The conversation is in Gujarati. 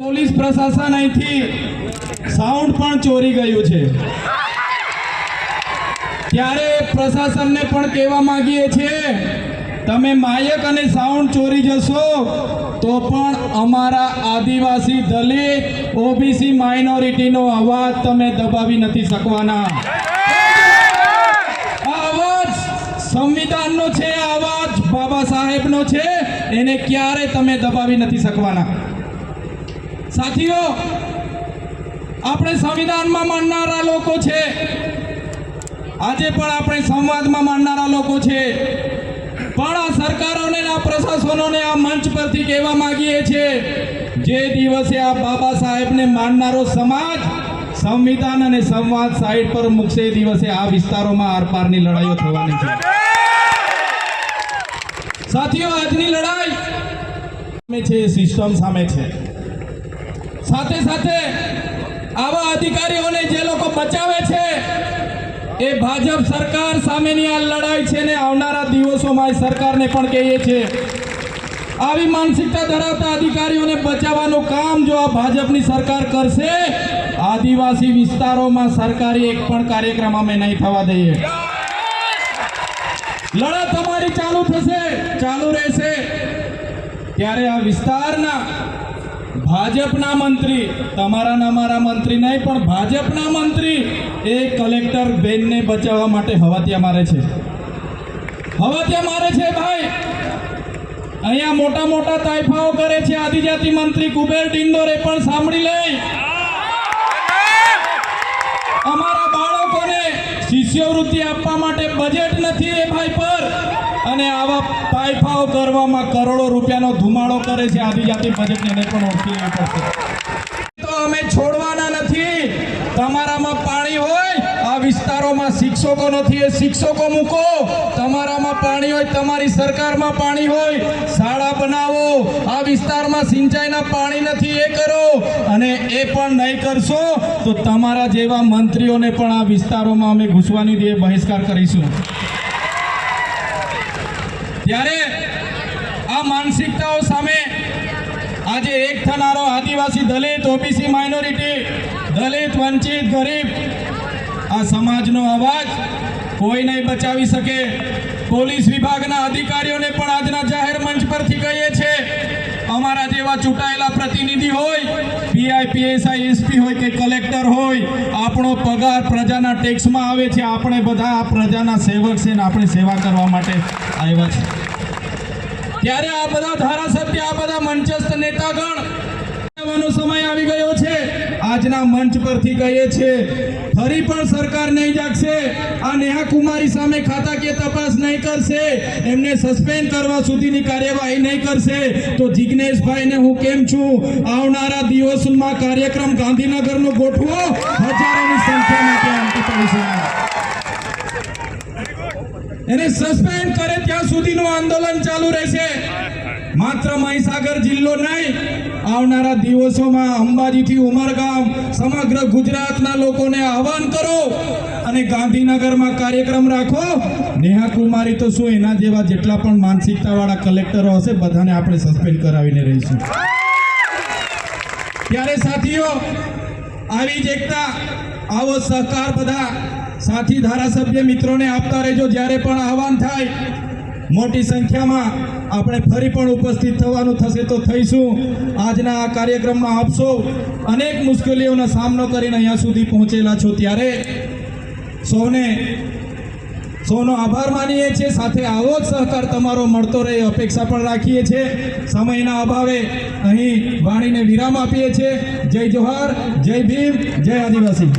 પોલીસ પ્રશાસન અહીંથી સાઉન્ડ પણ ચોરી ગયું છે, ત્યારે પ્રશાસનને પણ કહેવા માંગીએ છીએ, તમે માયક અને સાઉન્ડ ચોરી જશો તો પણ અમારા આદિવાસી, દલિત, ઓબીસી માઇનોરિટીનો અવાજ તમે દબાવી નથી શકવાના. આ અવાજ સંવિધાનનો છે, આ અવાજ બાબા સાહેબનો છે, એને ક્યારે તમે દબાવી નથી શકવાના. સાથીઓ, આપણે સંવિધાનમાં માનનારા લોકો છે, આજે પણ આપણે સંવાદમાં માનનારા લોકો છે, પણ આ સરકારોને, આ પ્રશાસનોને આ મંચ પરથી કહેવા માંગીએ છીએ, જે દિવસે આ બાબા સાહેબને માનનારો સમાજ સંવિધાન અને સંવાદ સાઈડ પર મૂકશે, એ દિવસે આ વિસ્તારોમાં આરપારની લડાઈઓ થવાની છે. સાથીઓ, આજની લડાઈ છે સિસ્ટમ સામે છે. સાથે સાથે આવા અધિકારીઓને જે લોકો બચાવે છે, એ ભાજપ સરકાર સામેની આ લડાઈ છે ને આવનારા દિવસોમાં સરકારને પણ કહીએ છીએ, આવી માનસિકતા ધરાવતા અધિકારીઓને બચાવવાનું કામ જો આ ભાજપની સરકાર કરશે, આદિવાસી વિસ્તારોમાં સરકારી એક પણ કાર્યક્રમ અમે નહીં થવા દઈએ. લડત અમારી ચાલુ થશે, ચાલુ રહેશે. ત્યારે આ વિસ્તારના ભાજપના મંત્રી, તમારા ને અમારા મંત્રી નહીં, પણ ભાજપના મંત્રી એ કલેક્ટર બેનને બચાવવા માટે હવાતિયા મારે છે, હવાતિયા મારે છે. ભાઈ, અહીંયા મોટા મોટા તાઇફાઓ કરે છે આદિજાતિ મંત્રી કુબેર ડિંડોરે, પણ સાંભળી લે, અમારા બાળકોને શિષ્યવૃત્તિ આપવા માટે બજેટ નથી એ ભાઈ પર, અને આવા તાઇફાઓ કરવામાં કરોડો રૂપિયાનો ધુમાડો કરે છે. આદિજાતિ બજેટને પણ ઓળખી લેવું પડશે. તો અમે છોડવાના નથી. તમારામાં પાણી હોય, આ વિસ્તારોમાં શિક્ષકો નથી, એ શિક્ષકો મૂકો. તમારામાં પાણી હોય, તમારી સરકારમાં પાણી હોય, શાળા બનાવો. આ વિસ્તારમાં સિંચાઈના પાણી નથી, એ કરો. અને એ પણ નહીં કરશો તો તમારા જેવા મંત્રીઓને પણ આ વિસ્તારોમાં અમે ઘૂસવાની દે બહિષ્કાર કરીશું. ત્યારે આ માનસિકતાઓ સામે આજે એક થનારો આદિવાસી, દલિત, ઓબીસી માઇનોરિટી, દલિત, વંચિત, ગરીબ, આ સમાજનો અવાજ કોઈ નહીં બચાવી શકે. પોલીસ વિભાગના અધિકારીઓને પણ આજના જાહેર મંચ પરથી કહીએ છીએ, અમારા જેવા ચૂંટાયેલા પ્રતિનિધિ હોય, પીઆઈ, પીએસઆઈ, એસપી હોય કે કલેક્ટર હોય, આપણો પગાર પ્રજાના ટેક્સમાં આવે છે. આપણે બધા આ પ્રજાના સેવક છે ને આપણે સેવા કરવા માટે આવ્યા છે. ત્યારે આ બધા ધારાસભ્ય, આ બધા મંચસ્થ નેતાગણ સમય આવી ગયો છે. આજના મંચ પરથી કહીએ છીએ, ફરી પણ સરકાર નહીં જાગશે, આ નેહા કુમારી સામે ખાતાકીય તપાસ નહીં કરશે, એમને સસ્પેન્ડ કરવા સુધીની કાર્યવાહી નહીં કરશે, તો જિગ્નેશભાઈને હું કેમ છું, આવનારા દિવસોમાં કાર્યક્રમ ગાંધીનગરનો ગોઠવો, હજારોની સંખ્યામાં ત્યાં એને સસ્પેન્ડ કરે ત્યાં સુધીનું આંદોલન ચાલુ રહેશે. માત્ર મહીસાગર જિલ્લો નહીં, આવનારા દિવસોમાં અંબાજીથી ઉમરગામ, સમગ્ર ગુજરાતના લોકોને આહવાન કરો અને ગાંધીનગરમાં કાર્યક્રમ રાખો. નેહા કુમારી તો શું, એના જેવા જેટલા પણ માનસિકતાવાળા કલેક્ટરો હશે, બધાને આપણે સસ્પેન્ડ કરાવીને રહીશું. ત્યારે સાથીઓ, આવી જ એકતા, આવો સહકાર બધા સાથી ધારાસભ્ય મિત્રોને આપતા રહેજો. જ્યારે પણ આહવાન થાય, મોટી સંખ્યામાં આપણે ફરી પણ ઉપસ્થિત થવાનું થશે તો થઈશું. આજના આ કાર્યક્રમમાં આપ સૌ અનેક મુશ્કેલીઓનો સામનો કરીને અહીંયા સુધી પહોંચેલા છો, ત્યારે સૌનો આભાર માનીએ છીએ. સાથે આવો જ સહકાર તમારો મળતો રહે અપેક્ષા પણ રાખીએ છીએ. સમયના અભાવે અહીં વાણીને વિરામ આપીએ છીએ. જય જોહાર, જય ભીમ, જય આદિવાસી.